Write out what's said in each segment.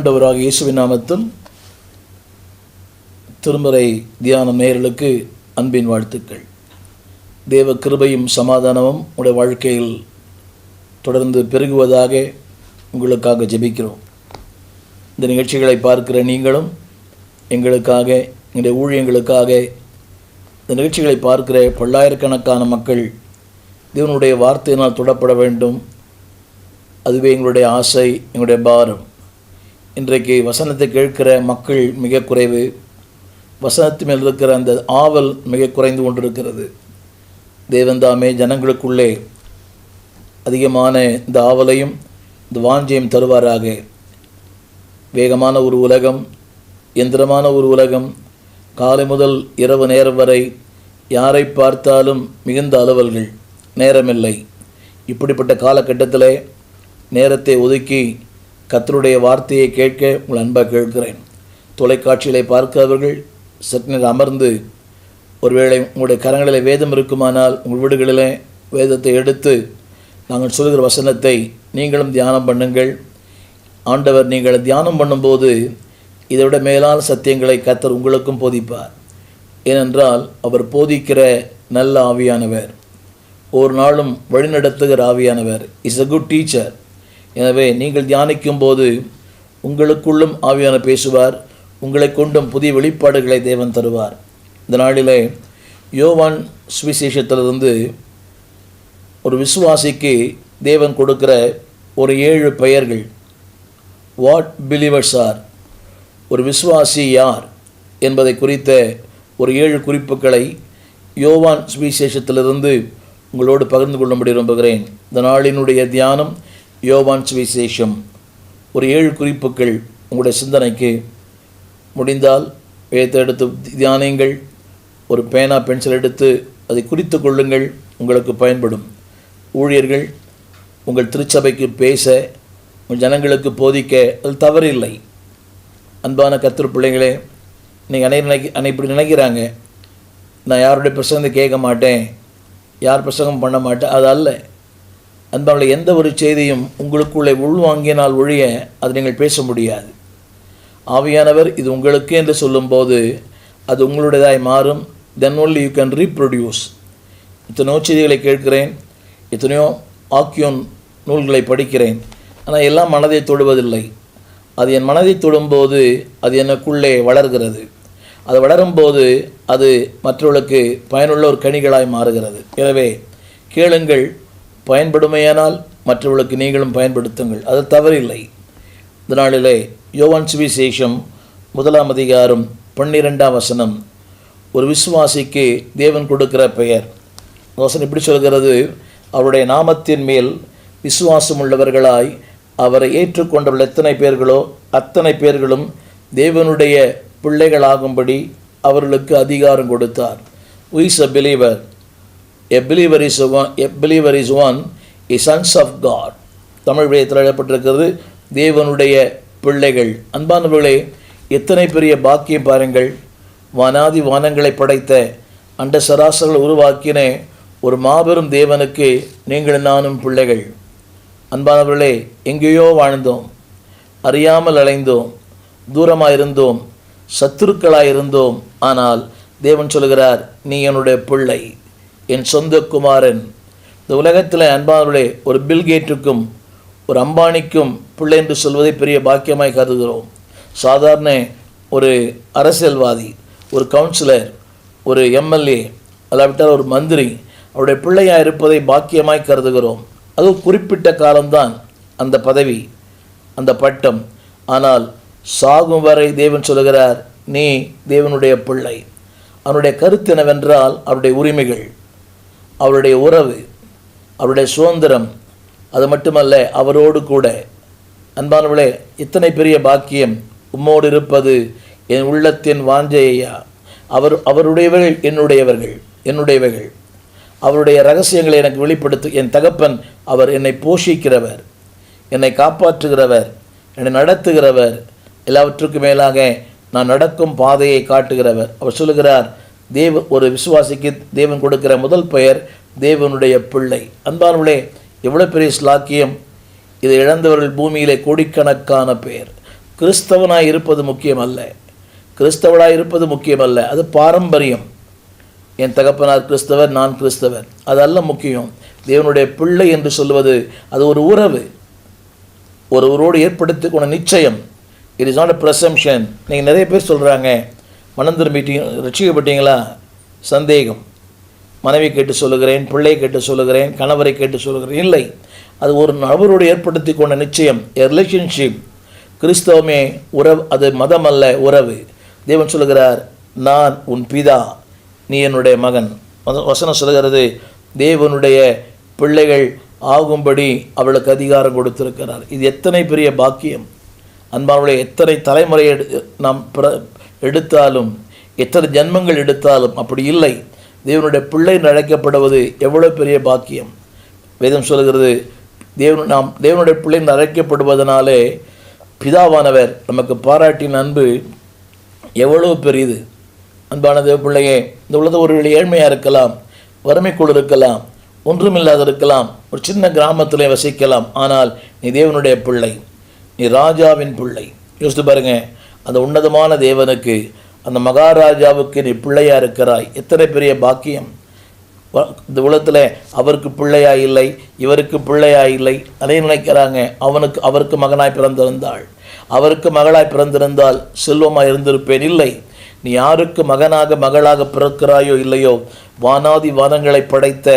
ஆண்டவராக இயேசுவின் நாமத்தில் திருமறை தியானம் நேயர்களுக்கு அன்பின் வாழ்த்துக்கள். தேவ கிருபையும் சமாதானமும் உடைய வாழ்க்கையில் தொடர்ந்து பெருகுவதாக உங்களுக்காக ஜெபிக்கிறோம். இந்த நிகழ்ச்சிகளை பார்க்கிற நீங்களும் எங்களுக்காக, எங்களுடைய ஊழியங்களுக்காக இந்த நிகழ்ச்சிகளை பார்க்கிற பல்லாயிரக்கணக்கான மக்கள் தேவனுடைய வார்த்தையினால் தொடப்பட வேண்டும். அதுவே எங்களுடைய ஆசை, எங்களுடைய பாரம். இன்றைக்கு வசனத்தை கேட்கிற மக்கள் மிக குறைவு. வசனத்து மேல் இருக்கிற அந்த ஆவல் மிக குறைந்து கொண்டிருக்கிறது. தேவன்தாமே ஜனங்களுக்குள்ளே அதிகமான இந்த ஆவலையும் இந்த வாஞ்சையும் தருவாராக. வேகமான ஒரு உலகம், எந்திரமான ஒரு உலகம், காலை முதல் இரவு நேரம் வரை யாரை பார்த்தாலும் மிகுந்த அலுவல்கள், நேரமில்லை. இப்படிப்பட்ட காலகட்டத்தில் நேரத்தை ஒதுக்கி கர்த்தருடைய வார்த்தையை கேட்க உங்கள் அன்பாக கேட்கிறேன். தொலைக்காட்சிகளை பார்க்கிறவர்கள் சற்று அமர்ந்து, ஒருவேளை உங்களுடைய கரங்களில் வேதம் இருக்குமானால் உங்கள் வீடுகளிலே வேதத்தை எடுத்து நாங்கள் சொல்கிற வசனத்தை நீங்களும் தியானம் பண்ணுங்கள். ஆண்டவர் நீங்கள் தியானம் பண்ணும்போது இதைவிட மேலான சத்தியங்களை கர்த்தர் உங்களுக்கும் போதிப்பார். ஏனென்றால் அவர் போதிக்கிற நல்ல ஆவியானவர், ஒரு நாளும் வழிநடத்துகிற ஆவியானவர். Is a good teacher. எனவே நீங்கள் தியானிக்கும் போது உங்களுக்குள்ளும் ஆவியான பேசுவார், உங்களை கொண்டும் புதிய வெளிப்பாடுகளை தேவன் தருவார். இந்த நாளிலே யோவான் சுவிசேஷத்திலிருந்து ஒரு விசுவாசிக்கு தேவன் கொடுக்கிற ஒரு 7 பெயர்கள். வாட் பிலீவர்ஸ் ஆர், ஒரு விசுவாசி யார் என்பதை குறித்த ஒரு 7 குறிப்புகளை யோவான் சுவிசேஷத்திலிருந்து உங்களோடு பகிர்ந்து கொள்ளும்படி விரும்புகிறேன். இந்த நாளினுடைய தியானம் யோவான் சுவிசேஷம். ஒரு 7 குறிப்புகள் உங்களுடைய சிந்தனைக்கு. முடிந்தால் வேதத்தை எடுத்து தியானியுங்கள். ஒரு பேனா பென்சில் எடுத்து அதை குறித்து கொள்ளுங்கள், உங்களுக்கு பயன்படும். ஊழியர்கள் உங்கள் திருச்சபைக்கு பேச, உங்கள் ஜனங்களுக்கு போதிக்க அது தவறில்லை. அன்பான கர்த்தர் பிள்ளைகளே, நீங்கள் இப்படி நினைக்கிறாங்க, நான் யாருடைய பிரசங்கத்தை கேட்க மாட்டேன், யார் பிரசங்கம் பண்ண மாட்டேன். அது அல்ல. அன்பான எந்த ஒரு செய்தியும் உங்களுக்குள்ளே உள்வாங்கினால் ஒழிய அது நீங்கள் பேச முடியாது. ஆவியானவர் இது உங்களுக்கு என்று சொல்லும்போது அது உங்களுடையதாய் மாறும். தென் only you can reproduce. இத்தனையோ செய்திகளை கேட்கிறேன், எத்தனையோ ஆக்கியோன் நூல்களை படிக்கிறேன், ஆனால் எல்லாம் மனதை தொடுவதில்லை. அது என் மனதை தொடும்போது அது எனக்குள்ளே வளர்கிறது. அது வளரும்போது அது மற்றவர்களுக்கு பயனுள்ள ஒரு கனிகளாய் மாறுகிறது. எனவே கேளுங்கள், பயன்படுமையானால் மற்றவர்களுக்கு நீங்களும் பயன்படுத்துங்கள், அது தவறில்லை. இந்த நாளிலே யோவான் சுவிசேஷம் 1 அதிகாரம் 12 வசனம், ஒரு விசுவாசிக்கு தேவன் கொடுக்கிற பெயர். வசனம் இப்படி சொல்கிறது, அவருடைய நாமத்தின் மேல் விசுவாசம் உள்ளவர்களாய் அவரை ஏற்றுக்கொண்டவர்கள் எத்தனை பேர்களோ அத்தனை பேர்களும் தேவனுடைய பிள்ளைகளாகும்படி அவர்களுக்கு அதிகாரம் கொடுத்தார். Who is a believer? A believer is one, a sons of God. Tamil வேதத்தில் எழுதப்பட்டிருக்கிறது தேவனுடைய பிள்ளைகள். அன்பானவர்களே, எத்தனை பெரிய பாக்கியம் பாருங்கள். வானாதி வானங்களை படைத்த அண்ட சராசரங்களை உருவாக்கின ஒரு மாபெரும் தேவனுக்கு நீங்கள் நானும் பிள்ளைகள். அன்பானவர்களே, எங்கேயோ வாழ்ந்தோம், அறியாமல் அலைந்தோம், தூரமாயிருந்தோம், சத்துருக்களாயிருந்தோம். ஆனால் தேவன் சொல்கிறார், நீ என்னுடைய பிள்ளை, என் சொந்த குமாரன். இந்த உலகத்தில் அன்பானவர்களே, ஒரு பில்கேட்டுக்கும் ஒரு அம்பானிக்கும் பிள்ளை என்று சொல்வதை பெரிய பாக்கியமாய் கருதுகிறோம். சாதாரண ஒரு அரசியல்வாதி, ஒரு கவுன்சிலர், ஒரு எம்எல்ஏ, அல்லாவிட்டால் ஒரு மந்திரி, அவருடைய பிள்ளையாக இருப்பதை பாக்கியமாய் கருதுகிறோம். அது குறிப்பிட்ட காலம்தான் அந்த பதவி, அந்த பட்டம். ஆனால் சாகும் வரை தேவன் சொல்கிறார், நீ தேவனுடைய பிள்ளை. அவனுடைய கருத்து என்னவென்றால் அவருடைய உரிமைகள், அவருடைய உறவு, அவருடைய சுதந்திரம், அது மட்டுமல்ல அவரோடு கூட. அன்பானவர்களே, இத்தனை பெரிய பாக்கியம் உம்மோடு இருப்பது என் உள்ளத்தின் வாஞ்சையா. அவருடையவர்கள் என்னுடையவர்கள். அவருடைய ரகசியங்களை எனக்கு வெளிப்படுத்து. என் தகப்பன், அவர் என்னை போஷிக்கிறவர், என்னை காப்பாற்றுகிறவர், என்னை நடத்துகிறவர், எல்லாவற்றுக்கும் மேலாக நான் நடக்கும் பாதையை காட்டுகிறவர். அவர் சொல்லுகிறார், ஒரு விசுவாசிக்கு தேவன் கொடுக்கிற முதல் பெயர் தேவனுடைய பிள்ளை. அன்பானவர்களே, எவ்வளோ பெரிய ஸ்லாக்கியம்! இதை இழந்தவர்கள் பூமியிலே கோடிக்கணக்கான பேர். கிறிஸ்தவனாய் இருப்பது முக்கியமல்ல, கிறிஸ்தவனாய் இருப்பது முக்கியமல்ல. அது பாரம்பரியம். என் தகப்பனார் கிறிஸ்தவர், நான் கிறிஸ்தவர், அதல்ல முக்கியம். தேவனுடைய பிள்ளை என்று சொல்வது அது ஒரு உறவு, ஒருவரோடு ஏற்படுத்தி கொண்ட நிச்சயம். It is not a presumption. நீங்கள் நிறைய பேர் சொல்கிறாங்க, மனம் திரும்பிட்டீங்க, ரட்சிக்கப்பட்டீங்களா? சந்தேகம். மனைவி கேட்டு சொல்லுகிறேன், பிள்ளை கேட்டு சொல்லுகிறேன், கணவரை கேட்டு சொல்லுகிறேன். இல்லை, அது ஒரு நபரோடு ஏற்படுத்தி கொண்ட நிச்சயம், எ ரிலேஷன்ஷிப். கிறிஸ்தவமே உறவு, அது மதம் அல்ல, உறவு. தேவன் சொல்லுகிறார், நான் உன் பிதா, நீ என்னுடைய மகன். வசனம் சொல்லுகிறது, தேவனுடைய பிள்ளைகள் ஆகும்படி அவளுக்கு அதிகாரம் கொடுத்திருக்கிறார். இது எத்தனை பெரிய பாக்கியம்! அன்பானுடைய எத்தனை தலைமுறை நாம் எடுத்தாலும், எத்தனை ஜன்மங்கள் எடுத்தாலும் அப்படி இல்லை. தேவனுடைய பிள்ளை என்று அழைக்கப்படுவது எவ்வளோ பெரிய பாக்கியம்! வேதம் சொல்லுகிறது, நாம் தேவனுடைய பிள்ளை என்று அழைக்கப்படுவதனாலே பிதாவானவர் நமக்கு பாராட்டின அன்பு எவ்வளோ பெரியது. அன்பான தேவ பிள்ளையே, இந்த உலகத்தில் ஒரு ஏழ்மையாக இருக்கலாம், வறுமைக்குள் இருக்கலாம், ஒன்றுமில்லாத இருக்கலாம், ஒரு சின்ன கிராமத்தில் வசிக்கலாம். ஆனால் நீ தேவனுடைய பிள்ளை, நீ ராஜாவின் பிள்ளை. யோசித்து பாருங்க, அந்த உன்னதமான தேவனுக்கு, அந்த மகாராஜாவுக்கு நீ பிள்ளையாக இருக்கிறாய். எத்தனை பெரிய பாக்கியம்! இந்த உலகத்தில் அவருக்கு பிள்ளையாக இல்லை, இவருக்கு பிள்ளையாக இல்லை, அதே நினைக்கிறாங்க. அவருக்கு மகனாய் பிறந்திருந்தாள், அவருக்கு மகளாய் பிறந்திருந்தால் செல்வமாக இருந்திருப்பேன். இல்லை, நீ யாருக்கு மகனாக மகளாக பிறக்கிறாயோ இல்லையோ, வானாதி வானங்களை படைத்த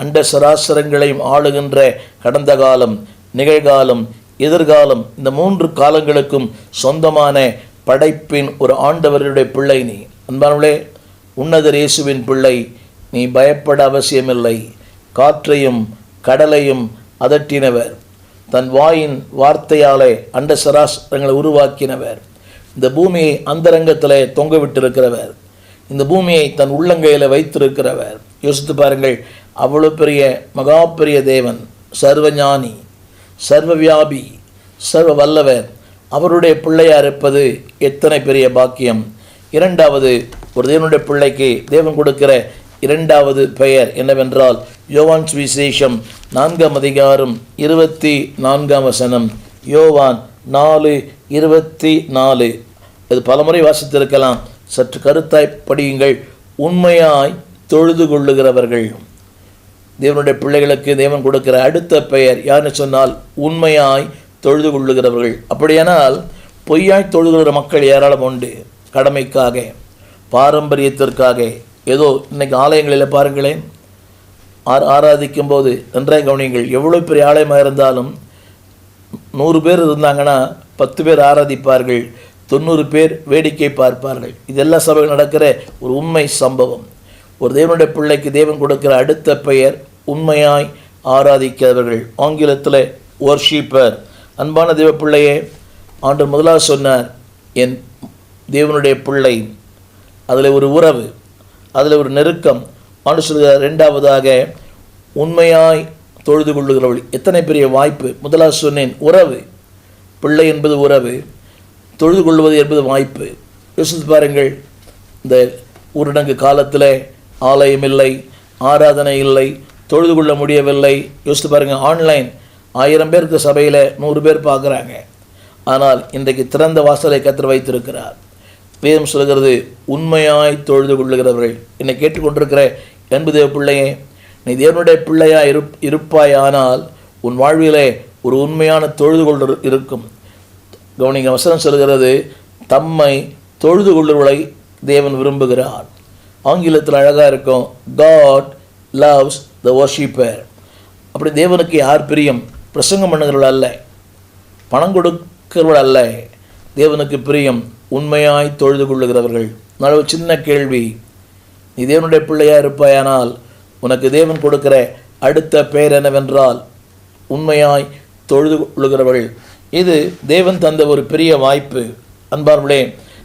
அண்ட சராசரங்களையும் ஆளுகின்ற கடந்த காலம், நிகழ்காலம், எதிர்காலம், இந்த 3 காலங்களுக்கும் சொந்தமான படைப்பின் ஒரு ஆண்டவருடைய பிள்ளை நீ. அன்பானவளே, உன்னதர் இயேசுவின் பிள்ளை. நீ பயப்பட அவசியமில்லை. காற்றையும் கடலையும் அதட்டினவர், தன் வாயின் வார்த்தையாலே அண்ட சராசரங்களை உருவாக்கினவர், இந்த பூமியை அந்தரங்கத்தில் தொங்க விட்டிருக்கிறவர், இந்த பூமியை தன் உள்ளங்கையில் வைத்திருக்கிறவர். யோசித்து பாருங்கள், அவ்வளோ பெரிய மகா பெரிய தேவன், சர்வஞானி, சர்வவியாபி, சர்வ வல்லவர். அவருடைய பிள்ளையாக இருப்பது எத்தனை பெரிய பாக்கியம்! இரண்டாவது, ஒரு தேவனுடைய பிள்ளைக்கு தேவன் கொடுக்கிற இரண்டாவது பெயர் என்னவென்றால், யோவான் சுவிசேஷம் 4ஆம் அதிகாரம் 24ஆம் வசனம். யோவான் 4:24. இது பலமுறை வாசித்திருக்கலாம், சற்று கருத்தாய் படியுங்கள். உண்மையாய் தொழுது கொள்ளுகிறவர்கள். தேவனுடைய பிள்ளைகளுக்கு தேவன் கொடுக்கிற அடுத்த பெயர் யாருன்னு சொன்னால், உண்மையாய் தொழுது கொள்ளுகிறவர்கள். அப்படியானால் பொய்யாய் தொழுகிற மக்கள் ஏராளம் உண்டு. கடமைக்காக, பாரம்பரியத்திற்காக. ஏதோ இன்றைக்கி ஆலயங்களில் பாருங்களேன், ஆராதிக்கும் போது நன்றாக கவனிங்கள், எவ்வளோ பெரிய ஆலயமாக இருந்தாலும் 100 பேர் இருந்தாங்கன்னா 10 பேர் ஆராதிப்பார்கள், 90 பேர் வேடிக்கை பார்ப்பார்கள். இதெல்லாம் சபையில் நடக்கிற ஒரு உண்மை சம்பவம். ஒரு தேவனுடைய பிள்ளைக்கு தேவன் கொடுக்கிற அடுத்த பெயர் உண்மையாய் ஆராதிக்கிறவர்கள். ஆங்கிலத்தில் வொர்ஷிப்பர். அன்பான தேவ பிள்ளையே, ஆண்டவர் முதலாக சொன்னார், என் தேவனுடைய பிள்ளை. அதில் ஒரு உறவு, அதில் ஒரு நெருக்கம். ஆண்டு சொல்கிறார், இரண்டாவதாக உண்மையாய் தொழுது கொள்ளுகிறவள். எத்தனை பெரிய வாய்ப்பு! முதலாக சொன்னேன், உறவு. பிள்ளை என்பது உறவு, தொழுது கொள்வது என்பது வாய்ப்பு. யோசித்து பாருங்கள், இந்த ஊரடங்கு காலத்தில் ஆலயம் இல்லை, ஆராதனை இல்லை, தொழுது கொள்ள முடியவில்லை. யோசித்து பாருங்கள், ஆன்லைன் 1000 பேருக்கு சபையில் 100 பேர் பார்க்குறாங்க. ஆனால் இன்றைக்கு திறந்த வாசலை கர்த்தர் வைத்திருக்கிறார். வேதம் சொல்கிறது, உண்மையாய் தொழுது கொள்ளுகிறவர்கள். என்னை கேட்டுக்கொண்டிருக்கிற அன்பு தேவ பிள்ளையே, நீ தேவனுடைய பிள்ளையாக இருப்பாயானால் உன் வாழ்விலே ஒரு உண்மையான தொழுது கொள்ள இருக்கும். கவனிங்க, வசனம் சொல்கிறது, தம்மை தொழுது கொள்ளுவதை தேவன் விரும்புகிறார். ஆங்கிலத்தில் அழகாக இருக்கும், God loves the worshipper. அப்படி தேவனுக்கு யார் பிரியம்? பிரசங்கம் பண்ணுகிறவர்கள் அல்ல, பணம் கொடுக்கிறவர்கள் அல்ல. தேவனுக்கு பிரியம் உண்மையாய் தொழுது கொள்ளுகிறவர்கள். நல்ல ஒரு சின்ன கேள்வி, நீ தேவனுடைய பிள்ளையாக இருப்பாயானால் உனக்கு தேவன் கொடுக்கிற அடுத்த பெயர் என்னவென்றால், உண்மையாய் தொழுது கொள்ளுகிறவர்கள். இது தேவன் தந்த ஒரு பெரிய வாய்ப்பு. அன்பார்களே,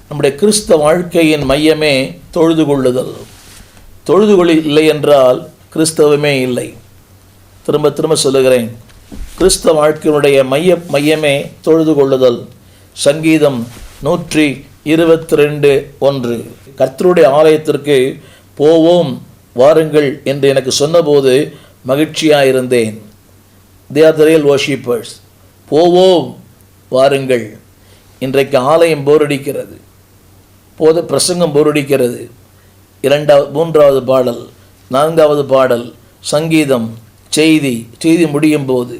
நம்முடைய கிறிஸ்தவ வாழ்க்கையின் மையமே தொழுது கொள்ளுதல். தொழுது கொள்ளி இல்லை என்றால் கிறிஸ்தவமே இல்லை. திரும்ப திரும்ப சொல்லுகிறேன், கிறிஸ்தவ வாழ்க்கையினுடைய மையமே தொழுது கொள்ளுதல். சங்கீதம் 122:1. கர்த்தருடைய ஆலயத்திற்கு போவோம் வாருங்கள் என்று எனக்கு சொன்னபோது மகிழ்ச்சியாக இருந்தேன். They are the real worshippers. போவோம் வாருங்கள். இன்றைக்கு ஆலயம் போரடிக்கிறது, பிரசங்கம் போரடிக்கிறது. 2வது 3வது பாடல், 4வது பாடல், சங்கீதம், செய்தி முடியும் போது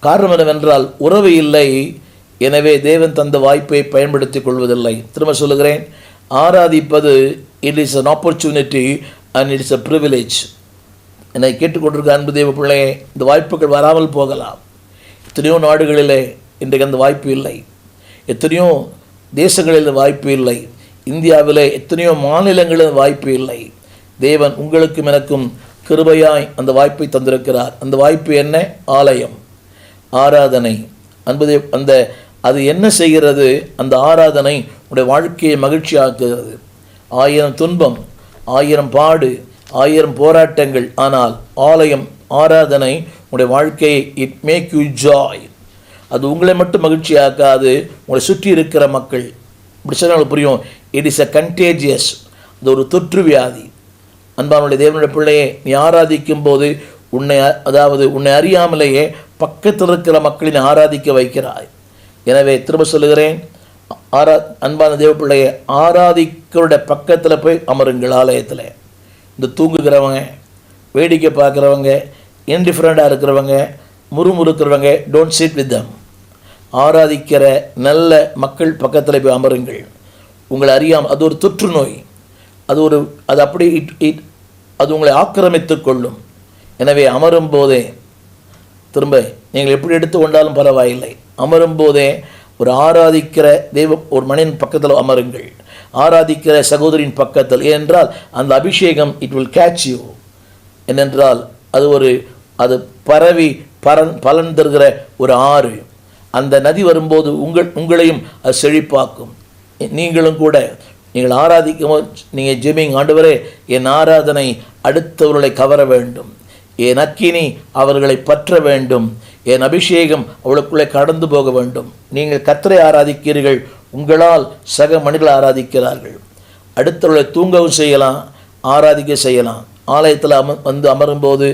காரணம் என்னவென்றால் உறவு இல்லை. எனவே தேவன் தந்த வாய்ப்பை பயன்படுத்திக் கொள்வதில்லை. திரும்ப சொல்லுகிறேன், ஆராதிப்பது it is an opportunity and it is a privilege. என்னை கேட்டுக்கொண்டிருக்க அன்பு தேவ பிள்ளையே, இந்த வாய்ப்புகள் வராமல் போகலாம். எத்தனையோ நாடுகளிலே இன்றைக்கு அந்த வாய்ப்பு இல்லை, எத்தனையோ தேசங்களில் வாய்ப்பு இல்லை, இந்தியாவிலே எத்தனையோ மாநிலங்களில் வாய்ப்பு இல்லை. தேவன் உங்களுக்கும் எனக்கும் கிருபையாய் அந்த வாய்ப்பை தந்திருக்கிறார். அந்த வாய்ப்பு என்ன? ஆலயம், ஆராதனை. அன்பு அது என்ன செய்கிறது? அந்த ஆராதனை உடைய வாழ்க்கையை மகிழ்ச்சியாக்குகிறது. 1000 துன்பம், 1000 பாடு, 1000 போராட்டங்கள், ஆனால் ஆராதனை உடைய வாழ்க்கையை இட் மேக் யூ ஜாய். அது உங்களை மட்டும் மகிழ்ச்சியாக்காது, உங்களை சுற்றி இருக்கிற மக்கள். இப்படி சொன்னால் புரியும். இட் இஸ் அ கண்டேஜியஸ், அது ஒரு தொற்று வியாதி. அன்பானுடைய தேவனுடைய பிள்ளையே, நீ ஆராதிக்கும் போது உன்னை அறியாமலேயே பக்கத்தில் இருக்கிற மக்களை ஆராதிக்க வைக்கிறாய். எனவே திரும்ப சொல்லுகிறேன், அன்பான தேவ பிள்ளையை, ஆராதிக்கிறோட பக்கத்தில் போய் அமருங்கள். ஆலயத்தில் இந்த தூங்குகிறவங்க, வேடிக்கை பார்க்குறவங்க, இன்டிஃபரண்டாக இருக்கிறவங்க, முறுமுறுக்கிறவங்க, டோன்ட் சிட் வித் தம். ஆராதிக்கிற நல்ல மக்கள் பக்கத்தில் போய் அமருங்கள். உங்களை அறியாமல், அது ஒரு தொற்று நோய், அது அப்படி அது உங்களை ஆக்கிரமித்து கொள்ளும். எனவே அமரும் போதே, திரும்ப நீங்கள் எப்படி எடுத்து கொண்டாலும் பரவாயில்லை, அமரும் போதே ஒரு ஆராதிக்கிற ஒரு மனிதன் பக்கத்தில் அமருங்கள், ஆராதிக்கிற சகோதரின் பக்கத்தில். ஏனென்றால் அந்த அபிஷேகம் இட் வில் கேட்ச் யூ. ஏனென்றால் அது பரவி பலன் தருகிற ஒரு ஆறு. அந்த நதி வரும்போது உங்களையும் அது செழிப்பாக்கும். நீங்களும் கூட நீங்கள் ஆராதிக்கும் போது நீங்கள் ஜெபிங், ஆண்டவரே என் ஆராதனை அடுத்தவர்களை கவர வேண்டும், என் அக்கினி அவர்களை பற்ற வேண்டும், என் அபிஷேகம் அவளுக்குள்ளே கடந்து போக வேண்டும். நீங்கள் கர்த்தரை ஆராதிக்கிறீர்கள், உங்களால் சக மனிதர்களை ஆராதிக்கிறார்கள். அடுத்தவர்களை தூங்கவும் செய்யலாம், ஆராதிக்க செய்யலாம். ஆலயத்தில் வந்து அமரும்போது,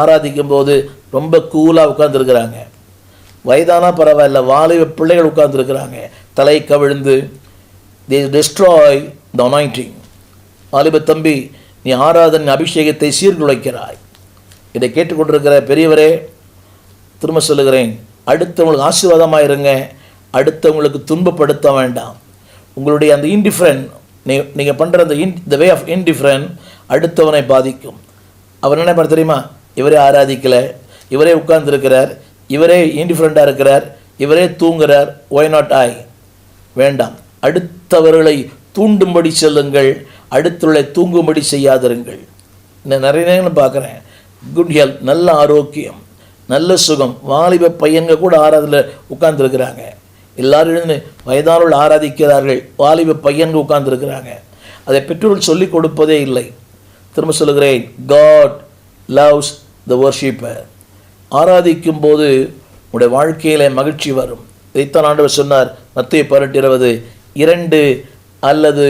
ஆராதிக்கும் போது ரொம்ப கூலாக உட்கார்ந்துருக்கிறாங்க. வயதானா பரவாயில்ல, வாலிப பிள்ளைகள் உட்கார்ந்துருக்கிறாங்க, தலை கவிழ்ந்து. they destroy the anointing. வாலிப தம்பி, நீ ஆராதனை அபிஷேகத்தை சீர்குலைக்கிறாய். இதை கேட்டுக்கொண்டிருக்கிற பெரியவரே, திரும்ப சொல்லுகிறேன், அடுத்தவங்களுக்கு ஆசீர்வாதமாக இருங்க, அடுத்தவங்களுக்கு துன்பப்படுத்த வேண்டாம். உங்களுடைய அந்த இன்டிஃபரண்ட், நீங்கள் பண்ணுற அந்த வே ஆஃப் இன்டிஃபரண்ட் அடுத்தவனை பாதிக்கும். அவர் என்ன பண்ண தெரியுமா? இவரே ஆராதிக்கலை, இவரே உட்கார்ந்துருக்கிறார், இவரே இன்டிஃபரண்டாக இருக்கிறார், இவரே தூங்குகிறார், ஒய் நாட் ஐ? வேண்டாம். அடுத்தவர்களை தூண்டும்படி செல்லுங்கள், அடுத்தவர்களை தூங்கும்படி செய்யாதிருங்கள். நான் நிறைய நேரம் பார்க்குறேன், குட் ஹெல்த், நல்ல ஆரோக்கியம், நல்ல சுகம், வாலிப பையன்கள் கூட ஆராதனையில் உட்கார்ந்துருக்கிறாங்க. எல்லாரும் வயதானவர்கள் ஆராதிக்கிறார்கள், வாலிப பையன்கள் உட்கார்ந்துருக்கிறாங்க. அதை பெற்றோர்கள் சொல்லிக் கொடுப்பதே இல்லை. திரும்ப சொல்லுகிறேன், காட் லவ்ஸ் த வர்ஷிப்பர். ஆராதிக்கும் போது உடைய வாழ்க்கையில் மகிழ்ச்சி வரும். இதைத்தான் ஆண்டவர் சொன்னார், மத்தேயு 18:20, 2 அல்லது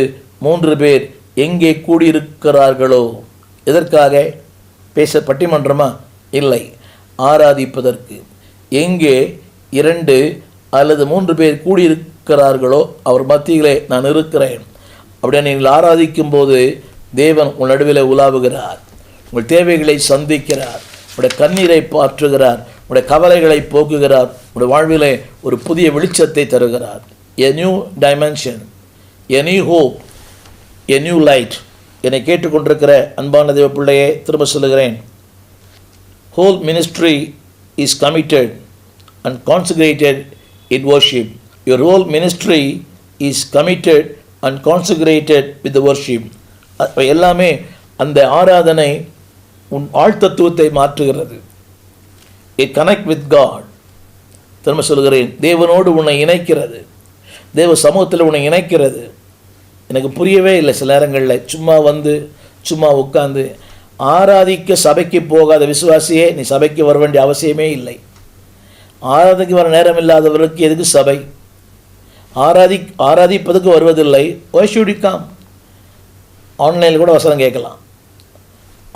3 பேர் எங்கே கூடியிருக்கிறார்களோ. எதற்காக? பட்டிமன்றமா? இல்லை, ஆராதிப்பதற்கு. எங்கே 2 அல்லது 3 பேர் கூடியிருக்கிறார்களோ அவர் மத்தியிலே நான் இருக்கிறேன். அப்படியே நீங்கள் ஆராதிக்கும் போது தேவன் உங்கள் நடுவில் உலாவுகிறார், உங்கள் தேவைகளை சந்திக்கிறார், உங்களுடைய கண்ணீரை பாற்றுகிறார், உங்களுடைய கவலைகளை போக்குகிறார், உங்களுடைய வாழ்விலே ஒரு புதிய வெளிச்சத்தை தருகிறார். a new dimension, a new hope, a new light. என்னை கேட்டுக்கொண்டிருக்கிற அன்பான தேவ பிள்ளையே, திரும்ப சொல்லுகிறேன், whole ministry is committed and consecrated in worship. Your whole ministry is committed and consecrated with the worship. எல்லாமே அந்த ஆராதனை உன் ஆழ்த்தத்துவத்தை மாற்றுகிறது. It connect with God. திரும்ப சொல்லுகிறேன், தேவனோடு உன்னை இணைக்கிறது, தேவ சமூகத்தில் உன்னை இணைக்கிறது. எனக்கு புரியவே இல்லை சில நேரங்களில், சும்மா உட்காந்து ஆராதிக்க சபைக்கு போகாத விசுவாசியே, நீ சபைக்கு வர வேண்டிய அவசியமே இல்லை. ஆராதிக்கு வர நேரம் இல்லாதவருக்கு எதுக்கு சபை? ஆராதிப்பதுக்கு வருவதில்லை, why should you come? ஆன்லைனில் கூட வசனம் கேட்கலாம்,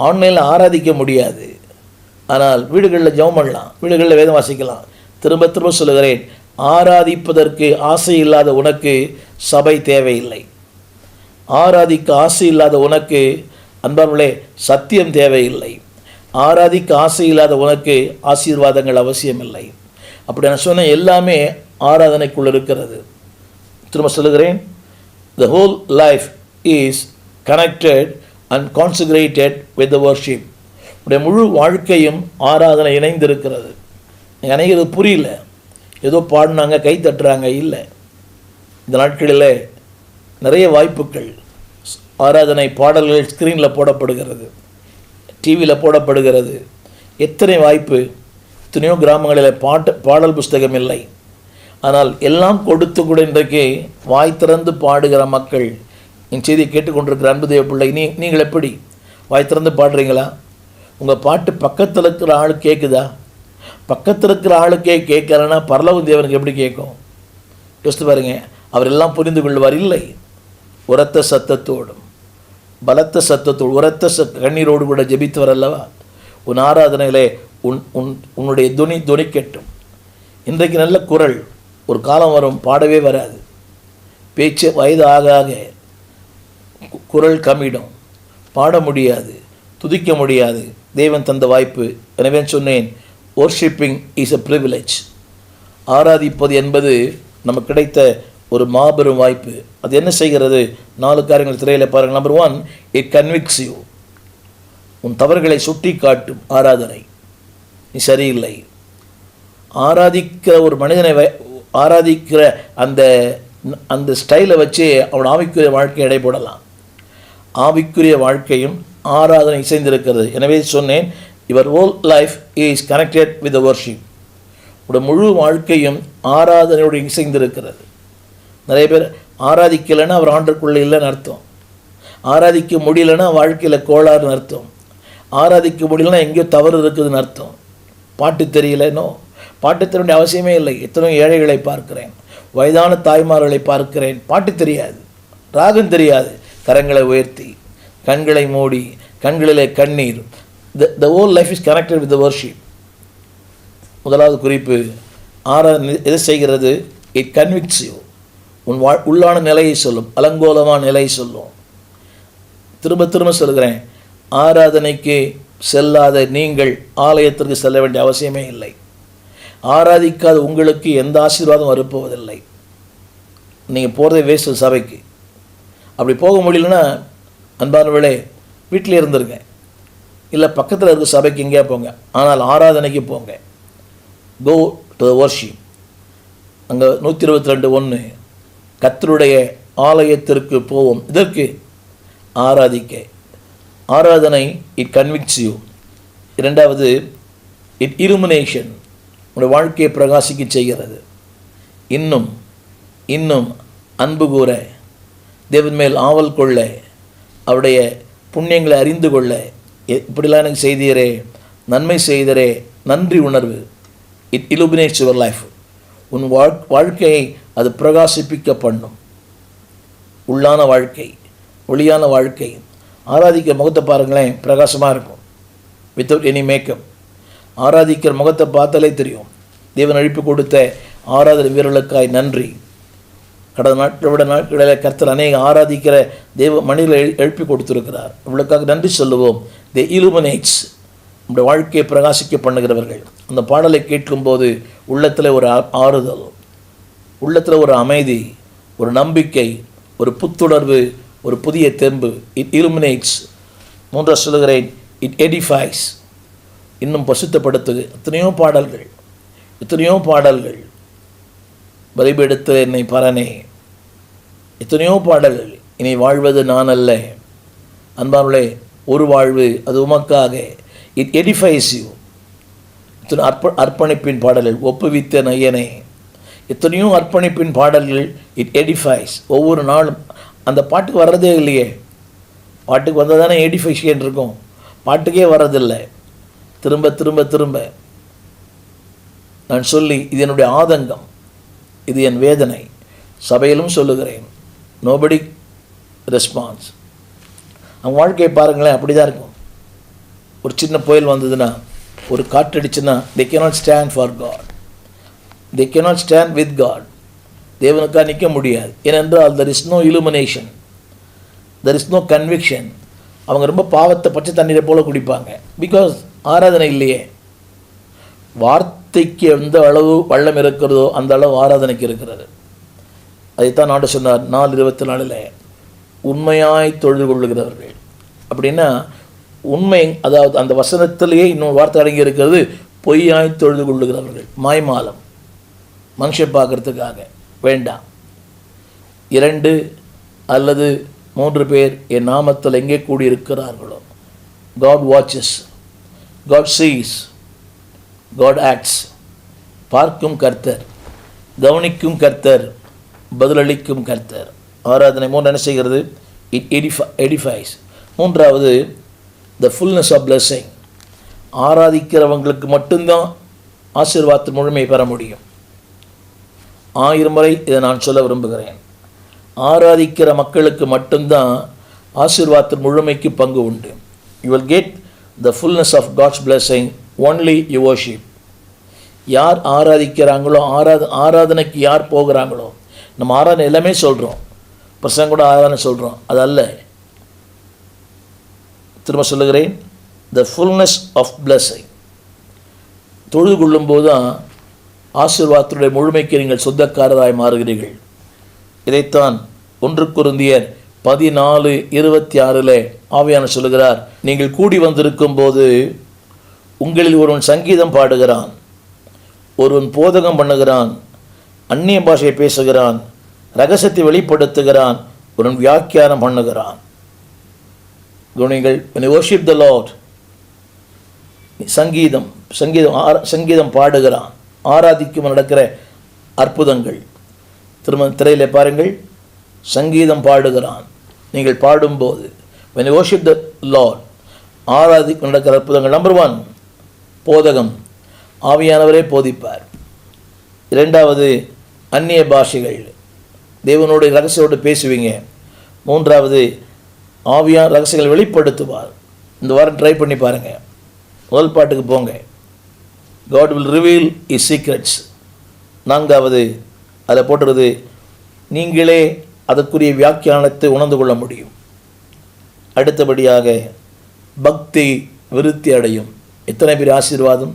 ஆன்லைனில் ஆராதிக்க முடியாது, ஆனால் வீடுகளில் ஜெபம் பண்ணலாம், வீடுகளில் வேதம் வாசிக்கலாம். திரும்ப திரும்ப சொல்லுகிறேன், ஆராதிப்பதற்கு ஆசை இல்லாத உனக்கு சபை தேவையில்லை. ஆராதிக்க ஆசை இல்லாத உனக்கு அன்பார்களே சத்தியம் தேவையில்லை. ஆராதிக்க ஆசை இல்லாத உனக்கு ஆசீர்வாதங்கள் அவசியமில்லை. அப்படி நான் சொன்ன எல்லாமே ஆராதனைக்குள் இருக்கிறது. திரும்ப சொல்லுகிறேன், the whole life is connected and consecrated with the worship. உடைய முழு வாழ்க்கையும் ஆராதனை இணைந்திருக்கிறது. அனைவரு புரியல, ஏதோ பாடினாங்க கை தட்டுறாங்க இல்லை. இந்த நாட்களில் நிறைய வாய்ப்புகள், ஆராதனை பாடல்கள் ஸ்க்ரீனில் போடப்படுகிறது, டிவியில் போடப்படுகிறது. எத்தனை வாய்ப்பு! எத்தனையோ கிராமங்களில் பாடல் புஸ்தகம் இல்லை. ஆனால் எல்லாம் கொடுத்து கூட இன்றைக்கு வாய் திறந்து பாடுகிற மக்கள். என் செய்தியை கேட்டுக்கொண்டிருக்கிற அன்பு தேவ பிள்ளை, நீங்கள் எப்படி வாய் திறந்து பாடுறீங்களா? உங்கள் பாட்டு பக்கத்தில் இருக்கிற ஆள் கேட்குதா? பக்கத்தில் இருக்கிற ஆளுக்கே கேட்கலன்னா பரலோக தேவனுக்கு எப்படி கேட்கும்? யோசித்து பாருங்க. அவர் எல்லாம் புரிந்து கொள்வார். இல்லை, உரத்த சத்தத்தோடும் பலத்த சத்தத்தோடு உரத்த கண்ணீரோடு கூட ஜெபித்தவர் அல்லவா? உன் ஆராதனையிலே உன்னுடைய துணிக்கட்டும். இன்றைக்கு நல்ல குரல், ஒரு காலம் வரும் பாடவே வராது. பேச்சு வயது ஆக ஆக குரல் கம்மிடும், பாட முடியாது, துதிக்க முடியாது. தேவன் தந்த வாய்ப்பு. எனவே சொன்னேன், worshiping is a privilege. ஆராதிப்பது என்பது நமக்கு கிடைத்த ஒரு மாபெரும் வாய்ப்பு. அது என்ன செய்கிறது? 4 காரியங்கள் திரையில் பாருங்கள். Number 1, it convicts you. உன் தவறுகளை சுட்டி காட்டும் ஆராதனை. நீ சரியில்லை. ஆராதிக்கிற ஒரு மனிதனை ஆராதிக்கிற அந்த ஸ்டைலை வச்சு அவன் ஆவிக்குரிய வாழ்க்கை எடைபோடலாம். ஆவிக்குரிய வாழ்க்கையும் ஆராதனை இசைந்திருக்கிறது. எனவே சொன்னேன், your whole life is connected with the worship. உடைய முழு வாழ்க்கையும் ஆராதனையோடு இசைந்திருக்கிறது. நிறைய பேர் ஆராதிக்கலைன்னா அவர் ஆண்டுக்குள்ளே இல்லைன்னு அர்த்தம். ஆராதிக்க முடியலைன்னா வாழ்க்கையில் கோளாறுன்னு அர்த்தம். ஆராதிக்க முடியலன்னா எங்கேயோ தவறு இருக்குதுன்னு அர்த்தம். பாட்டு தெரியலனோ, பாட்டு தெரிய வேண்டிய அவசியமே இல்லை. எத்தனையோ ஏழைகளை பார்க்கிறேன், வயதான தாய்மார்களை பார்க்கிறேன், பாட்டு தெரியாது, ராகம் தெரியாது. கரங்களை உயர்த்தி, கண்களை மூடி, கண்களிலே கண்ணீர். The whole life is connected with the worship. முதலாவது குறிப்பு, ஆராதனை எதை செய்கிறது? It convicts you. உன் உள்ளான நிலையை சொல்லும், அலங்கோலமான நிலையை சொல்லும். திரும்ப திரும்ப சொல்கிறேன், ஆராதனைக்கு செல்லாத நீங்கள் ஆலயத்திற்கு செல்ல வேண்டிய அவசியமே இல்லை. ஆராதிக்காத உங்களுக்கு எந்த ஆசீர்வாதம் வரப்போவதில்லை. நீங்கள் போகிறதே வேஸ்ட் சபைக்கு. அப்படி போக முடியலன்னா அன்பானவர்களே, வீட்டிலே இருந்துருங்க. இல்லை பக்கத்தில் இருக்க சபைக்கு எங்கேயா போங்க, ஆனால் ஆராதனைக்கு போங்க. Go to the worship. அங்கே 122:1, கர்த்தருடைய ஆலயத்திற்கு போவோம். இதற்கு ஆராதிக்க. ஆராதனை இட் கன்விக்ஸ் யூ. இரண்டாவது, இட் இலுமினேஷன். உங்களுடைய வாழ்க்கையை பிரகாசிக்க செய்கிறது. இன்னும் இன்னும் அன்பு கூற, தேவன் மேல் ஆவல் கொள்ள, அவருடைய புண்ணியங்களை அறிந்து கொள்ள, இப்படிலாம் எனக்கு செய்தீரே, நன்மை செய்தரே, நன்றி உணர்வு. It illuminates your life. உன் வாழ்க்கையை அது பிரகாசிப்பிக்க பண்ணும். உள்ளான வாழ்க்கை, ஒளியான வாழ்க்கை. ஆராதிக்கிற முகத்தை பாருங்களேன், பிரகாசமாக இருக்கும், வித்தவுட் எனி மேக்கப். ஆராதிக்கிற முகத்தை பார்த்தாலே தெரியும். தேவன் அழைப்பு கொடுத்த ஆராதனை வீரர்களுக்காய் நன்றி. கடந்த நாட்களை விட நாட்களில் கர்த்தர் அநேக ஆராதிக்கிற தேவ மனிதர்களை எழுப்பி கொடுத்திருக்கிறார். இவளுக்காக நன்றி சொல்லுவோம். தி இலுமினேட்ஸ். நம்முடைய வாழ்க்கையை பிரகாசிக்க பண்ணுகிறவர்கள். அந்த பாடலை கேட்கும்போது உள்ளத்தில் ஒரு ஆறுதல், உள்ளத்தில் ஒரு அமைதி, ஒரு நம்பிக்கை, ஒரு புத்துணர்வு, ஒரு புதிய தெம்பு. இட் இலுமினேட்ஸ். மூன்றாவது சொல்லுகிறேன், இட் எடிஃபைஸ். இன்னும் பசுத்தப்படுத்துது. எத்தனையோ பாடல்கள். பலிபீடத்து என்னை பரனே, எத்தனையோ பாடல்கள். இனி வாழ்வது நான் அல்ல. அன்பார்களே, ஒரு வாழ்வு, அது உமக்காக. It edifice you. இத்தனை அர்ப்பணிப்பின் பாடல்கள். ஒப்புவித்த நையனே, எத்தனையோ அர்ப்பணிப்பின் பாடல்கள். It edifice. ஒவ்வொரு நாளும் அந்த பாட்டுக்கு வர்றதே இல்லையே. பாட்டுக்கு வந்தால் தானே எடிஃபைஷன் இருக்கும். பாட்டுக்கே வர்றதில்லை. திரும்ப திரும்ப திரும்ப நான் சொல்லி, இது என்னுடைய ஆதங்கம், இது என் வேதனை. சபையிலும் சொல்லுகிறேன், நோபடி ரெஸ்பான்ஸ். அவங்க வாழ்க்கையை பாருங்களேன், அப்படி தான் இருக்கும். ஒரு சின்ன புயல் வந்ததுன்னா, ஒரு காற்றடிச்சுன்னா, they cannot stand for God. they cannot stand with God. தேவனுக்காக நிற்க முடியாது. ஏனென்றால் there is no illumination, there is no conviction. அவங்க ரொம்ப பாவத்தை பச்சை தண்ணீரை போல குடிப்பாங்க. பிகாஸ் ஆராதனை இல்லையே. வார்த்தைக்கு எந்த அளவு வள்ளம் இருக்கிறதோ அந்த அளவு ஆராதனைக்கு இருக்கிறது. அதைத்தான் ஆண்டு சொன்னார் 4:24 உண்மையாய் தொழுது கொள்ளுகிறவர்கள். அப்படின்னா உண்மை, அதாவது அந்த வசனத்திலேயே இன்னொரு வார்த்தை அடங்கி இருக்கிறது, பொய்யாய் தொழுது கொள்ளுகிறவர்கள். மாய்மாலம், மனுஷன் பார்க்கறதுக்காக வேண்டாம். 2 அல்லது 3 பேர் என் நாமத்தில் எங்கே கூடியிருக்கிறார்களோ, God watches, God sees, God acts. பார்க்கும் கர்த்தர், கவனிக்கும் கர்த்தர், பதிலளிக்கும் கர்த்தர். ஆராதனை 3 என்ன செய்கிறது? It edifies. 3வது the fullness of blessing. ஆராதிக்கிறவங்களுக்கு மட்டும்தான் ஆசீர்வாதத்தின் முழுமையை பெற முடியும். 1000 முறை இதை நான் சொல்ல விரும்புகிறேன். ஆராதிக்கிற மக்களுக்கு மட்டும்தான் ஆசீர்வாதத்தின் முழுமைக்கு பங்கு உண்டு. You will get the fullness of God's blessing only you worship. யார் ஆராதிக்கிறாங்களோ, ஆராதனைக்கு யார் போகிறாங்களோ, நம்ம ஆராதனை எல்லாமே சொல்கிறோம், பிரசங்க கூட ஆராதனை சொல்கிறோம், அது அல்ல. திரும்ப சொல்லுகிறேன், the fullness of blessing. தொழுது கொள்ளும்போது தான் ஆசீர்வாதத்துடைய முழுமைக்கு நீங்கள் சொந்தக்காரராய் மாறுகிறீர்கள். இதைத்தான் 1 கொரிந்தியர் 14:26 ஆவியானவர் சொல்லுகிறார், நீங்கள் கூடி வந்திருக்கும் போது உங்களில் ஒருவன் சங்கீதம் பாடுகிறான், ஒருவன் போதகம் பண்ணுகிறான், அந்நிய பாஷை பேசுகிறான், ரகசியத்தை வெளிப்படுத்துகிறான், ஒருவன் வியாக்கியானம் பண்ணுகிறான். கவனிங்கள், when you worship the Lord, சங்கீதம் பாடுகிறான், ஆராதிக்கும் நடக்கிற அற்புதங்கள். திரும்ப திரையில் பாருங்கள், சங்கீதம் பாடுகிறான். நீங்கள் பாடும்போது when you worship the Lord, ஆராதிக்கும் நடக்கிற அற்புதங்கள். நம்பர் 1 போதகம், ஆவியானவரே போதிப்பார். 2வது அந்நிய பாஷைகள், தேவனுடைய ரகசியோடு பேசுவீங்க. 3வது ஆவியான ரகசியங்களை வெளிப்படுத்துவார். இந்த வாரம் ட்ரை பண்ணி பாருங்கள். முதல் பாட்டுக்கு போங்க, God will reveal his secrets. 4வது அதில் போட்டுறது, நீங்களே அதற்குரிய வியாக்கியானத்தை உணர்ந்து கொள்ள முடியும். அடுத்தபடியாக பக்தி விருத்தி அடையும். எத்தனை பேர் ஆசீர்வாதம்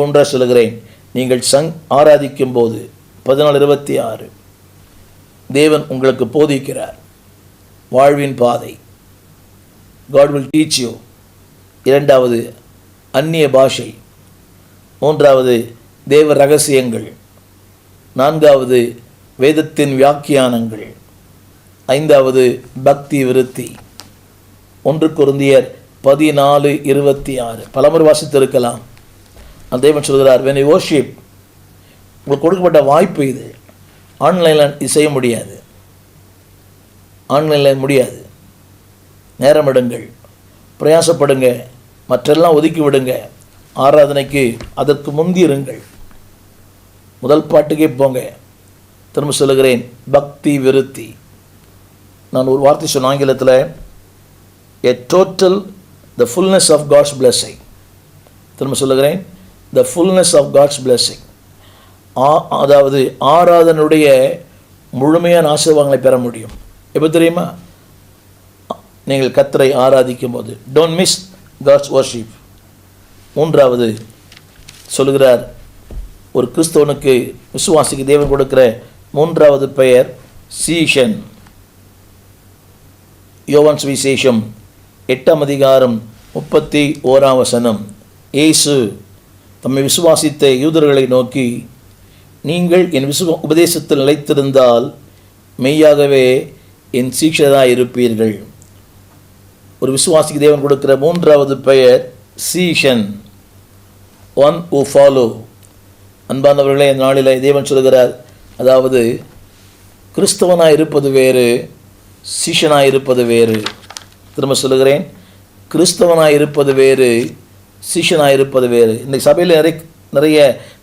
ஒன்றாக சொல்லுகிறேன். நீங்கள் ஆராதிக்கும் போது 14:26 தேவன் உங்களுக்கு போதிக்கிறார் வாழ்வின் பாதை. God will teach you. 2வது அந்நிய பாஷை. 3வது தேவ ரகசியங்கள். 4வது வேதத்தின் வியாக்கியானங்கள். 5வது பக்தி விருத்தி. 1 கொரிந்தியர் 14:26 பலமுறை வாசித்திருக்கலாம். அந்த தேவன் சொல்கிறார், when you worship, உங்களுக்கு கொடுக்கப்பட்ட வாய்ப்பு இது. ஆன்லைனில் இது செய்ய முடியாது, ஆன்லைனில் முடியாது. நேரம் எடுங்கள், பிரயாசப்படுங்க, மற்றெல்லாம் ஒதுக்கி விடுங்க. ஆராதனைக்கு அதற்கு முந்திருங்கள். முதல் பாட்டுக்கே போங்க. திரும்ப சொல்லுகிறேன், பக்தி விருத்தி. நான் ஒரு வார்த்தை சொன்ன ஆங்கிலத்தில், a total, the fullness of God's blessing. திரும்ப சொல்லுகிறேன், the fullness of God's blessing. அதாவது ஆராதனுடைய முழுமையான ஆசீர்வாதங்களை பெற முடியும். எப்போ தெரியுமா? நீங்கள் கர்த்தரை ஆராதிக்கும் போது. Don't miss God's worship. 3வது சொல்லுகிறார், ஒரு கிறிஸ்தவனுக்கு, விசுவாசிக்கு தேவன் கொடுக்கிற 3வது பெயர் சீஷன். யோவான் சுவிசேஷம் 8ஆம் அதிகாரம் 31ஆம் வசனம். இயேசு தம்மை விசுவாசித்த யூதர்களை நோக்கி, நீங்கள் என் உபதேசத்தில் நிலைத்திருந்தால் மெய்யாகவே என் சீஷராக இருப்பீர்கள். ஒரு விசுவாசிக்கு தேவன் கொடுக்கிற 3வது பெயர் சீஷன், ஒன் who follow. அன்பானவர்களே, இந்த நாளில் தேவன் சொல்கிறார், அதாவது கிறிஸ்தவனாக இருப்பது வேறு, சீஷனாக இருப்பது வேறு. திரும்ப சொல்லுகிறேன், கிறிஸ்தவனாக இருப்பது வேறு, சீஷனாக இருப்பது வேறு. இந்த சபையில் நிறைய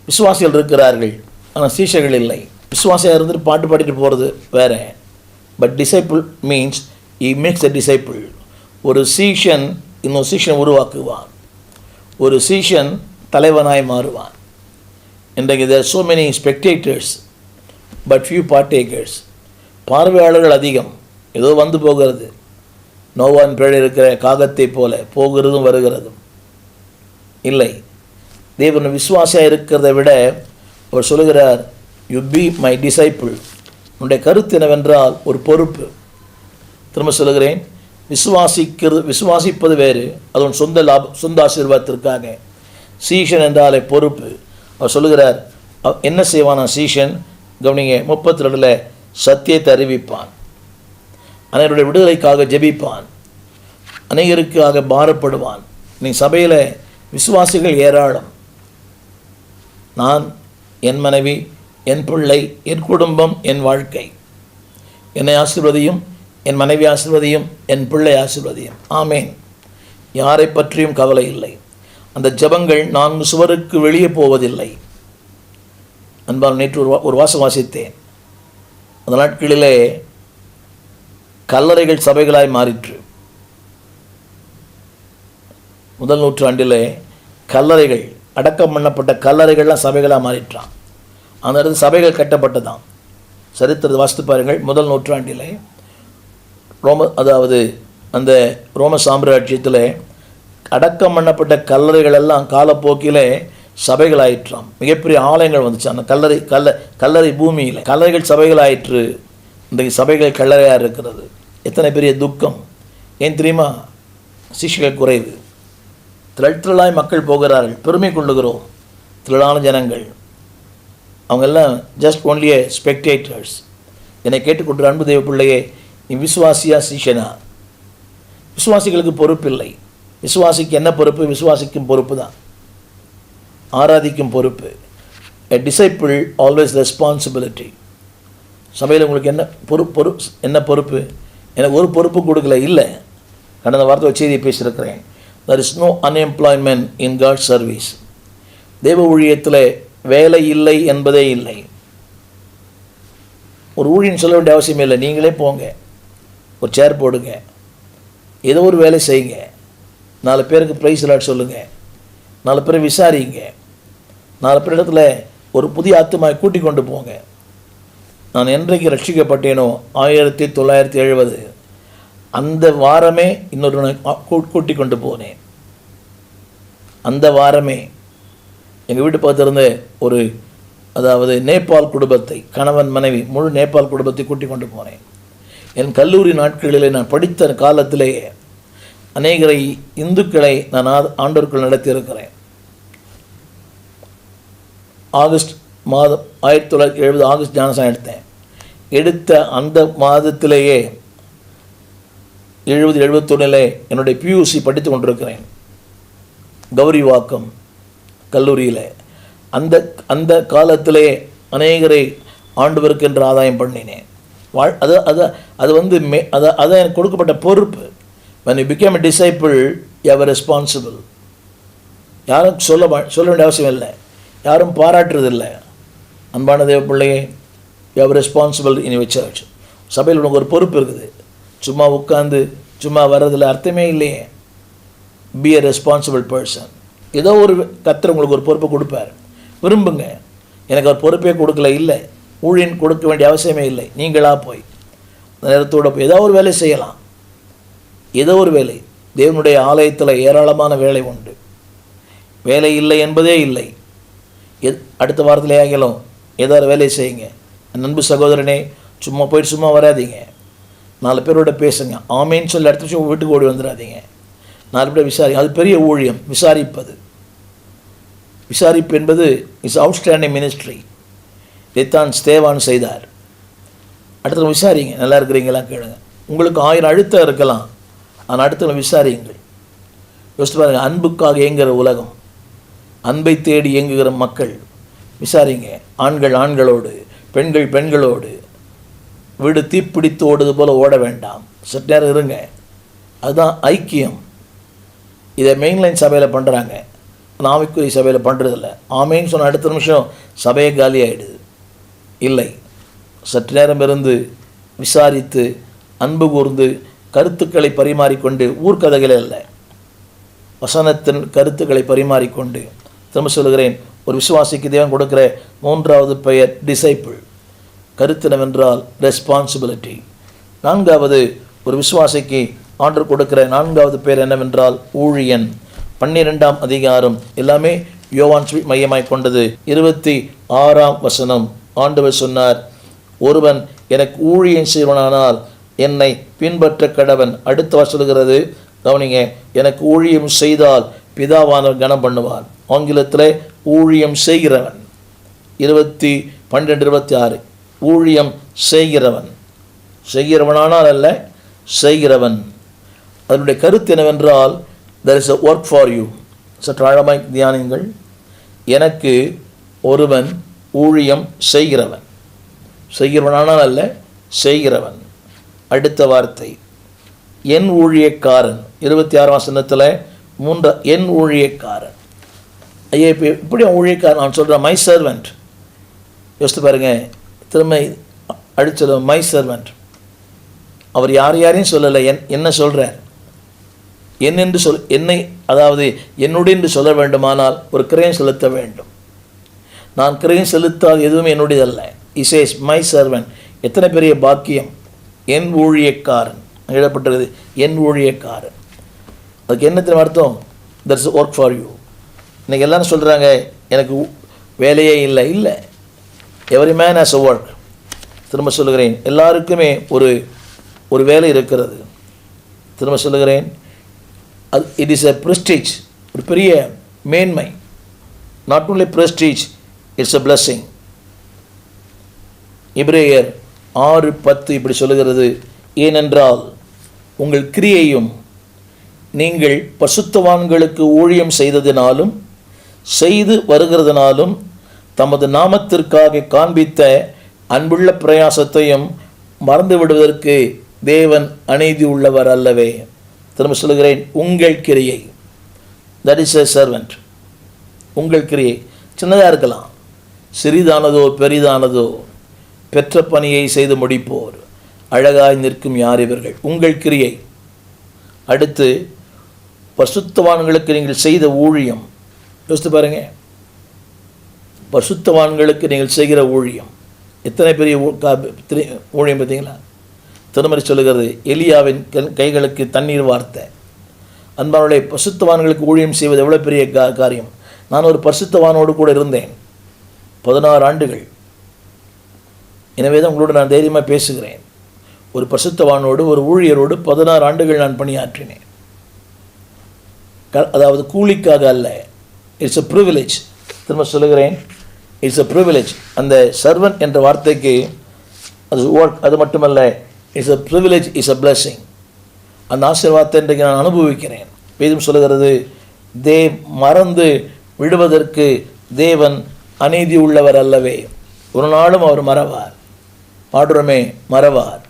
விசுவாசிகள் இருக்கிறார்கள், ஆனால் சீஷர்கள் இல்லை. விசுவாசியாக இருந்துட்டு பாட்டு பாடிட்டு போகிறது வேறு. But disciple means he makes a disciple. ஒரு சீஷன் இன்னொரு சீஷன் உருவாக்குவான். ஒரு சீஷன் தலைவனாய் மாறுவான். இன்றைக்கு there are so many spectators but few partakers. பார்வையாளர்கள் அதிகம், ஏதோ வந்து போகிறது, நோவான் பேழ இருக்கிற காகத்தை போல போகிறதும் வருகிறதும் இல்லை. தேவன் விசுவாசியாக இருக்கிறதை விட அவர் சொல்லுகிறார், யூ பி மை டிசைபிள். உன்னுடைய கருத்து என்னவென்றால் ஒரு பொறுப்பு. திரும்ப சொல்லுகிறேன், விசுவாசிப்பது வேறு, அது உன் சொந்த ஆசீர்வாதத்திற்காக. சீஷன் என்றாலே பொறுப்பு. அவர் சொல்லுகிறார், என்ன செய்வானா சீஷன்? கவனிங்க, 32 சத்தியத்தை அறிவிப்பான், அனைவருடைய விடுதலைக்காக ஜெபிப்பான், அநேகருக்காக பாரப்படுவான். நீ சபையில் விசுவாசிகள் ஏராளம். நான், என் மனைவி, என் பிள்ளை, என் குடும்பம், என் வாழ்க்கை, என்னை ஆசீர்வதியும், என் மனைவி ஆசீர்வதியும், என் பிள்ளை ஆசீர்வதியும். ஆமேன். யாரை பற்றியும் கவலை இல்லை. அந்த ஜெபங்கள் 4 சுவருக்கு வெளியே போவதில்லை. அன்பால் நேற்று ஒரு வாசம் வாசித்தேன். அந்த நாட்களிலே கல்லறைகள் சபைகளாய் மாறிற்று. முதல் நூற்றாண்டிலே கல்லறைகள், அடக்கம் பண்ணப்பட்ட கல்லறைகள்லாம் சபைகளாக மாறிட்டான். அந்த இடத்துல சபைகள் கட்டப்பட்டதான். சரித்திரத்தை வாசித்து பாருங்கள். முதல் நூற்றாண்டிலே அந்த ரோம சாம்ராஜ்யத்தில் அடக்கம் பண்ணப்பட்ட கல்லறைகள் எல்லாம் காலப்போக்கிலே சபைகள் ஆயிற்றாம். மிகப்பெரிய ஆலயங்கள் வந்துச்சு அந்த கல்லறை பூமியில். கல்லறைகள் சபைகள் ஆயிற்று. இன்றைக்கு சபைகள் கல்லறையாக இருக்கிறது. எத்தனை பெரிய துக்கம்! ஏன் தெரியுமா? சிஷ்யர்கள் குறைவு. திரளாய் மக்கள் போகிறார்கள், பெருமை கொள்ளுகிறோம். திரளான ஜனங்கள், அவங்கெல்லாம் ஜஸ்ட் ஒன்லி ஸ்பெக்டேட்டர்ஸ். என்னை கேட்டுக்கொண்டு அன்பு தேவ பிள்ளையே, நீ விசுவாசியா சிஷனா? விசுவாசிகளுக்கு பொறுப்பு இல்லை. விசுவாசிக்கு என்ன பொறுப்பு? விசுவாசிக்கும் பொறுப்பு தான், ஆராதிக்கும் பொறுப்பு. எ டிசைபிள் ஆல்வேஸ் ரெஸ்பான்சிபிலிட்டி. சபையில் உங்களுக்கு என்ன பொறுப்பு? எனக்கு ஒரு பொறுப்பு கொடுக்கல. இல்லை, கடந்த வாரத்தை செய்தியை பேசியிருக்கிறேன். there is no unemployment in God's service. தேவ ஊழியத்தில் வேலை இல்லை என்பதே இல்லை. ஒரு ஊழியன் சொல்ல வேண்டிய அவசியமே இல்லை. நீங்களே போங்க, ஒரு சேர் போடுங்க, ஏதோ ஒரு வேலை செய்யுங்க, 4 பேருக்கு ப்ரைஸ் லாட் சொல்லுங்கள், 4 பேரை விசாரிங்க, 4 பேர் இடத்துல ஒரு புதிய ஆத்துமாவை கூட்டி கொண்டு போங்க. நான் என்றைக்கு ரட்சிக்கப்பட்டேனோ 1970 அந்த வாரமே இன்னொரு கூட்டி கொண்டு போனேன். அந்த வாரமே எங்கள் வீட்டு பக்கத்திலிருந்து நேபாள் குடும்பத்தை, கணவன் மனைவி முழு நேபாள் குடும்பத்தை கூட்டி கொண்டு போனேன். என் கல்லூரி நாட்களில் நான் படித்த காலத்திலேயே அநேகரை இந்துக்களை நான் ஆண்டவருக்குள் நடத்தியிருக்கிறேன். ஆகஸ்ட் மாதம் 1970 ஆகஸ்ட் ஞானசானம் எடுத்த அந்த மாதத்திலேயே 70-71 என்னுடைய பியூசி படித்து கொண்டிருக்கிறேன் கௌரிவாக்கம் கல்லூரியில். அந்த காலத்திலே அநேகரை ஆண்டவருக்கு என்று ஆதாயம் பண்ணினேன். அது எனக்கு கொடுக்கப்பட்ட பொறுப்பு. when you become a disciple you are responsible. யாரும் சொல்ல வேண்டிய அவசியம் இல்லை, யாரும் பாராட்டுறதில்லை. அன்பான தேவ பிள்ளையே, you are responsible in your church. சபையில் உனக்கு ஒரு பொறுப்பு இருக்குது. சும்மா உட்காந்து சும்மா வர்றதில் அர்த்தமே இல்லையே. be a responsible person. ஏதோ ஒரு கர்த்தர் உங்களுக்கு ஒரு பொறுப்பை கொடுப்பார். விரும்புங்க. எனக்கு ஒரு பொறுப்பே கொடுக்கல, இல்லை, ஊழியன் கொடுக்க வேண்டிய அவசியமே இல்லை. நீங்களாக போய் நேரத்தோடு போய் ஏதோ ஒரு வேலை செய்யலாம். ஏதோ ஒரு வேலை. தேவனுடைய ஆலயத்தில் ஏராளமான வேலை உண்டு. வேலை இல்லை என்பதே இல்லை. அடுத்த வாரத்தில் ஆகலும் ஏதாவது வேலை செய்யுங்க. நண்பு சகோதரனே, சும்மா போயிட்டு சும்மா வராதிங்க. 4 பேரோட பேசுங்க. ஆமேன்னு சொல்லி அடுத்த விஷயம் வீட்டுக்கு ஓடி வந்துடாதீங்க. 4 பேர் அது பெரிய ஊழியம். விசாரிப்பு என்பது இஸ் அவுட்ஸ்டாண்டிங் மினிஸ்ட்ரி. இதைத்தான் ஸ்தேவான் செய்தார். அடுத்த விசாரிங்க, நல்லா இருக்கிறீங்களா கேளுங்க. உங்களுக்கு 1000 அழுத்தம் இருக்கலாம், ஆனால் அடுத்த விசாரியுங்கள். யோசித்து பாருங்கள். அன்புக்காக இயங்குகிற உலகம், அன்பை தேடி இயங்குகிற மக்கள். விசாரிங்க. ஆண்கள் ஆண்களோடு, பெண்கள் பெண்களோடு. வீடு தீப்பிடித்து ஓடுது போல் ஓட வேண்டாம். சற்று நேரம் இருங்க. அதுதான் ஐக்கியம். இதை மெயின்லைன் சபையில் பண்ணுறாங்க, ஆவிக்குரிய சபையில் பண்ணுறதில்ல. ஆமேன்னு சொன்ன அடுத்த நிமிஷம் சபையை காலி ஆகிடுது. இல்லை, சற்று நேரம் இருந்து விசாரித்து அன்பு கூர்ந்து கருத்துக்களை பரிமாறிக்கொண்டு, ஊர்க்கதைகளே அல்ல, வசனத்தின் கருத்துக்களை பரிமாறிக்கொண்டு, திரும்ப சொல்கிறேன், ஒரு விசுவாசிக்கு தேவன் கொடுக்கிற மூன்றாவது பெயர் டிசைபிள். கருத்தினவென்றால் ரெஸ்பான்சிபிலிட்டி. நான்காவது ஒரு விசுவாசிக்கு ஆண்டவர் கொடுக்கிற நான்காவது பெயர் என்னவென்றால் ஊழியன். 12ஆம் அதிகாரம் எல்லாமே யோவான் மையமாய் கொண்டது. 26ஆம் வசனம் ஆண்டவர் சொன்னார், ஒருவன் எனக்கு ஊழியம் செய்வனானால் என்னை பின்பற்ற கடவன். அடுத்த வார்த்தை சொல்கிறது, கவனிங்க, எனக்கு ஊழியம் செய்தால் பிதாவானவர் கனம் பண்ணுவார். ஆங்கிலத்தில் ஊழியம் செய்கிறவன். 12:26 ஊழியம் செய்கிறவன். செய்கிறவனானால் அல்ல, செய்கிறவன். அதனுடைய கருத்து என்னவென்றால் there is a work for you. சற்று ஆழமாய் தியானிங்கள். எனக்கு ஒருவன் ஊழியம் செய்கிறவன். செய்கிறவனானால் அல்ல, செய்கிறவன். அடுத்த வார்த்தை என் ஊழியக்காரன். 26ஆம் வசனத்தில் என் ஊழியக்காரன். ஐயா இப்போ இப்படி ஊழியக்காரன் நான் சொல்கிறேன், மை சர்வெண்ட். யோசித்து பாருங்க, திரும்ப அடிச்சது மை சர்வெண்ட். அவர் யாரையும் சொல்லலை, என்ன சொல்கிறார்? என்னென்று என்னை, அதாவது என்னுடைய என்று சொல்ல வேண்டுமானால் ஒரு கிரயம் செலுத்த வேண்டும். நான் கிரயம் செலுத்தால் எதுவும் என்னுடையதல்ல. இசேஸ் மை சர்வெண்ட். எத்தனை பெரிய பாக்கியம்! என் ஊழியக்காரன் எழுதப்பட்டிருக்குது, என் ஊழியக்காரன். அதுக்கு என்ன அர்த்தம்? That's work for you. இன்றைக்கி எல்லாரும் சொல்கிறாங்க எனக்கு வேலையே இல்லை. இல்லை, every man has a work. திரும்ப சொல்லுகிறேன், எல்லாருக்குமே ஒரு வேலை இருக்கிறது. திரும்ப சொல்லுகிறேன், அது இட் இஸ் எ ப்ரெஸ்டீஜ், ஒரு பெரிய மேன்மை. Not only prestige, it's a blessing. எபிரேயர் 6:10 இப்படி சொல்லுகிறது, ஏனென்றால் உங்கள் கிரியையும் நீங்கள் பரிசுத்தவான்களுக்கு ஊழியம் செய்ததினாலும் செய்து வருகிறதுனாலும் தமது நாமத்திற்காக காண்பித்த அன்புள்ள பிரயாசத்தையும் மறந்து விடுவதற்கு தேவன் அநீதி உள்ளவர் அல்லவே. திரும்ப சொல்லுகிறேன், உங்கள் கிரியை. That is a servant. உங்கள் கிரியை சின்னதாக இருக்கலாம், சிறிதானதோ பெரிதானதோ, பெற்ற பணியை செய்து முடிப்போர் அழகாய் நிற்கும் யார் இவர்கள். உங்கள் கிரியை. அடுத்து பரிசுத்தவான்களுக்கு நீங்கள் செய்த ஊழியம். யோசித்து பாருங்க, பரிசுத்தவான்களுக்கு நீங்கள் செய்கிற ஊழியம் எத்தனை பெரிய ஊழியம் பார்த்தீங்களா? திருமறை சொல்லுகிறது, எலியாவின் கைகளுக்கு தண்ணீர் வார்த்த. அன்பானுடைய பரிசுத்தவான்களுக்கு ஊழியம் செய்வது எவ்வளோ பெரிய காரியம். நான் ஒரு பரிசுத்தவானோடு கூட இருந்தேன் 16 ஆண்டுகள். எனவே தான் உங்களோடு நான் தைரியமாக பேசுகிறேன். ஒரு பரிசுத்தவானோடு, ஒரு ஊழியரோடு 16 ஆண்டுகள் நான் பணியாற்றினேன். அதாவது கூலிக்காக அல்ல, இட்ஸ் எ ப்ரிவிலேஜ். திரும்ப சொல்லுகிறேன், இட்ஸ் எ ப்ரிவிலேஜ். அந்த சர்வன்ட் என்ற வார்த்தைக்கு அது ஒர்க், அது மட்டுமல்ல, it's a privilege, it's a blessing. அந்த ஆசீர்வாதத்தை இன்றைக்கு நான் அனுபவிக்கிறேன். வேதம் சொல்லுகிறது, மறந்து விடுவதற்கு தேவன் அநீதி உள்ளவர் அல்லவே. ஒரு நாளும் அவர் மறவார். பாடுறமே, மறவார்.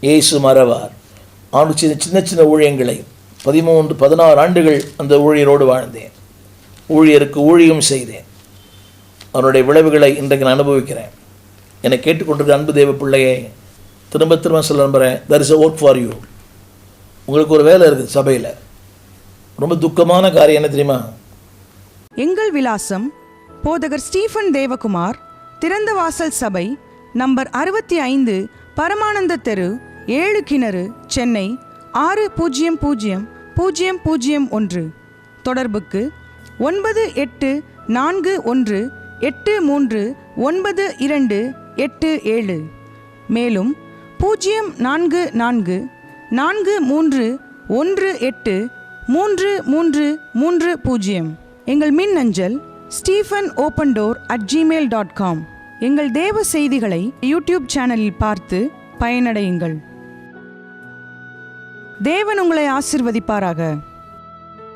இயேசு மறவார். அவனுக்கு சின்ன சின்ன ஊழியங்களை 16 ஆண்டுகள் அந்த ஊழியரோடு வாழ்ந்தேன். ஊழியருக்கு ஊழியம் செய்தேன். அவருடைய விளைவுகளை இன்றைக்கு நான் அனுபவிக்கிறேன். என்னை கேட்டுக்கொண்டிருக்க அன்பு தேவ பிள்ளையே, திரும்ப திரும்ப சொல்ல நம்புகிறேன், there is a work for you. உங்களுக்கு ஒரு வேலை இருக்குது சபையில். ரொம்ப துக்கமான காரியம் என்ன தெரியுமா? எங்கள் விலாசம் போதகர் ஸ்டீஃபன் தேவகுமார், திறந்த வாசல் சபை, நம்பர் 65, பரமானந்த தெரு, 7 கிணறு, சென்னை 600001. தொடர்புக்கு 9841839287. மேலும் 044-418-3330. எங்கள் மின்னஞ்சல் stephenopendor@gmail.com. எங்கள் தேவ செய்திகளை யூடியூப் சேனலில் பார்த்து பயனடையுங்கள். தேவன் உங்களை ஆசீர்வதிப்பாராக.